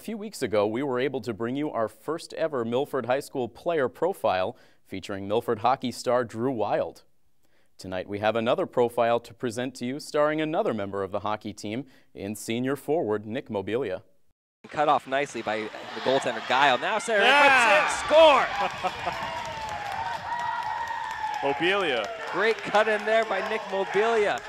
few weeks ago, we were able to bring you our first ever Milford High School player profile featuring Milford hockey star Drew Wild. Tonight we have another profile to present to you starring another member of the hockey team in senior forward Nick Mobilia. Cut off nicely by the goaltender Guile. Now Sarah puts it, score! Mobilia. Great cut in there by Nick Mobilia.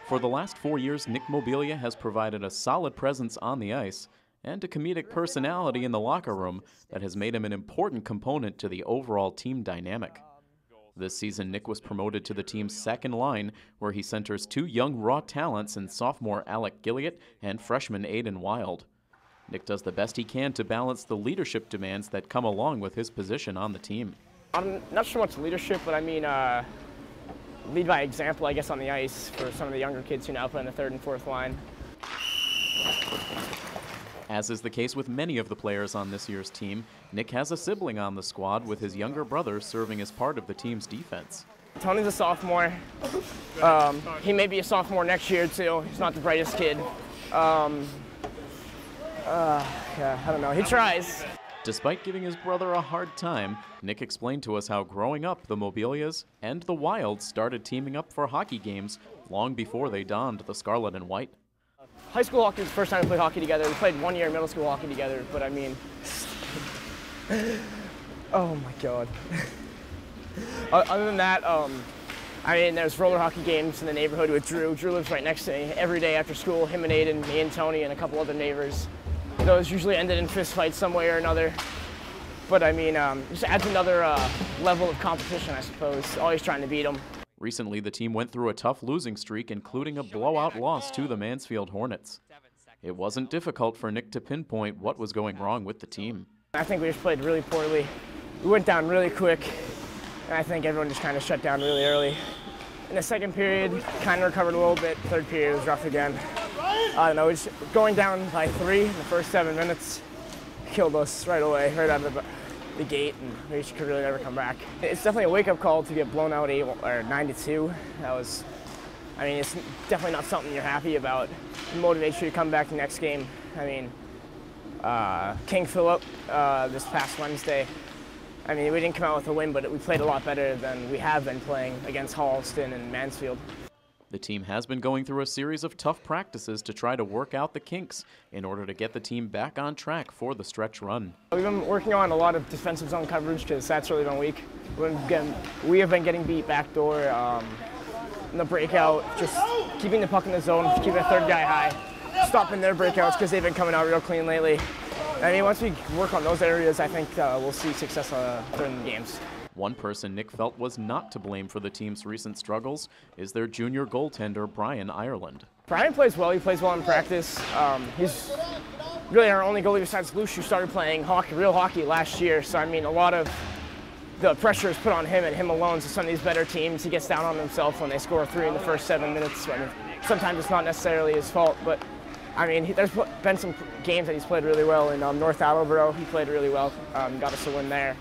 For the last 4 years, Nick Mobilia has provided a solid presence on the ice and a comedic personality in the locker room that has made him an important component to the overall team dynamic. This season, Nick was promoted to the team's second line, where he centers two young raw talents in sophomore Alec Gilliott and freshman Aiden Wild. Nick does the best he can to balance the leadership demands that come along with his position on the team. Not so much leadership, but I mean lead by example, I guess, on the ice for some of the younger kids who now play in the third and fourth line. As is the case with many of the players on this year's team, Nick has a sibling on the squad, with his younger brother serving as part of the team's defense. Tony's a sophomore. He may be a sophomore next year too. He's not the brightest kid. Yeah, I don't know. He tries. Despite giving his brother a hard time, Nick explained to us how growing up, the Mobilias and the Wilds started teaming up for hockey games long before they donned the scarlet and white. High school hockey was the first time we played hockey together. We played 1 year middle school hockey together, but I mean, oh my God. Other than that, I mean, there's roller hockey games in the neighborhood with Drew. Drew lives right next to me. Every day after school, him and Aiden, me and Tony, and a couple other neighbors. Those usually ended in fist fights some way or another. But I mean, just adds another level of competition, I suppose. Always trying to beat them. Recently, the team went through a tough losing streak, including a blowout loss to the Mansfield Hornets. It wasn't difficult for Nick to pinpoint what was going wrong with the team. I think we just played really poorly. We went down really quick, and I think everyone just kind of shut down really early. In the second period, kind of recovered a little bit. Third period was rough again. I don't know, just going down by 3 in the first 7 minutes killed us right away, right out of the gate, and we could really never come back. It's definitely a wake-up call to get blown out 9-2. That was, I mean, it's definitely not something you're happy about. It motivates you to come back the next game. I mean, King Philip this past Wednesday, I mean, we didn't come out with a win, but we played a lot better than we have been playing against Holliston and Mansfield. The team has been going through a series of tough practices to try to work out the kinks in order to get the team back on track for the stretch run. We've been working on a lot of defensive zone coverage because that's really been weak. We have been getting beat backdoor in the breakout, just keeping the puck in the zone, keeping a third guy high, stopping their breakouts because they've been coming out real clean lately. I mean, once we work on those areas, I think we'll see success during the games. One person Nick felt was not to blame for the team's recent struggles is their junior goaltender, Brian Ireland. Brian plays well. He plays well in practice. He's really our only goalie besides Luce, who started playing real hockey last year. So, I mean, a lot of the pressure is put on him and him alone. So some of these better teams, he gets down on himself when they score 3 in the first 7 minutes. I mean, sometimes it's not necessarily his fault, but I mean, there's been some games that he's played really well. In North Attleboro, he played really well, got us a win there.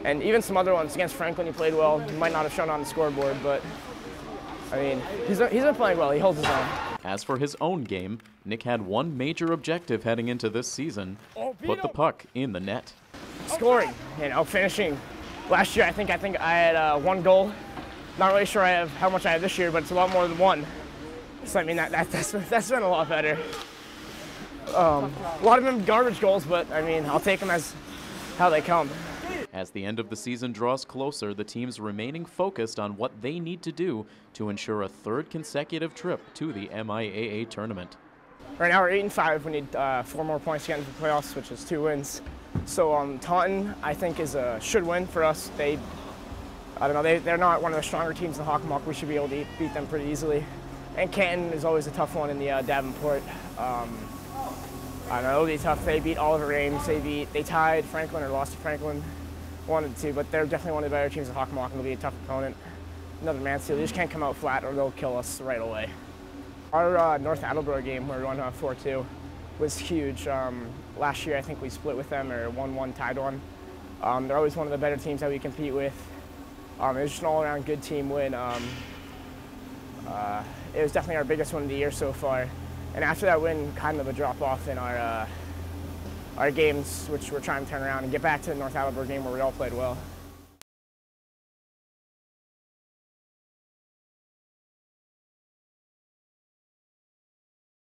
And even some other ones against Franklin, he played well. He might not have shown on the scoreboard, but I mean, he's been playing well. He holds his own. As for his own game, Nick had one major objective heading into this season: put the puck in the net. Scoring, finishing. Last year, I think I had 1 goal. Not really sure how much I have this year, but it's a lot more than 1. So I mean, that's been a lot better. A lot of them garbage goals, but I mean, I'll take them as how they come. As the end of the season draws closer, the team's remaining focused on what they need to do to ensure a 3rd consecutive trip to the MIAA tournament. Right now we're 8-5. We need 4 more points to get into the playoffs, which is 2 wins. So Taunton, I think, is a should win for us. I don't know, they're not one of the stronger teams in the Hockomock. We should be able to beat them pretty easily. And Canton is always a tough one in the Davenport. I don't know, it'll be tough. They beat Oliver Ames. They tied Franklin or lost to Franklin. Wanted to, but they're definitely one of the better teams in Hockomock, and it'll be a tough opponent. Another Mansfield, they just can't come out flat or they'll kill us right away. Our North Attleboro game, where we won 4-2, was huge. Last year, I think we split with them, or 1-1 tied 1. They're always one of the better teams that we compete with. It was just an all-around good team win. It was definitely our biggest one of the year so far. And after that win, kind of a drop-off in our our games, which we're trying to turn around and get back to the North Attleboro game where we all played well.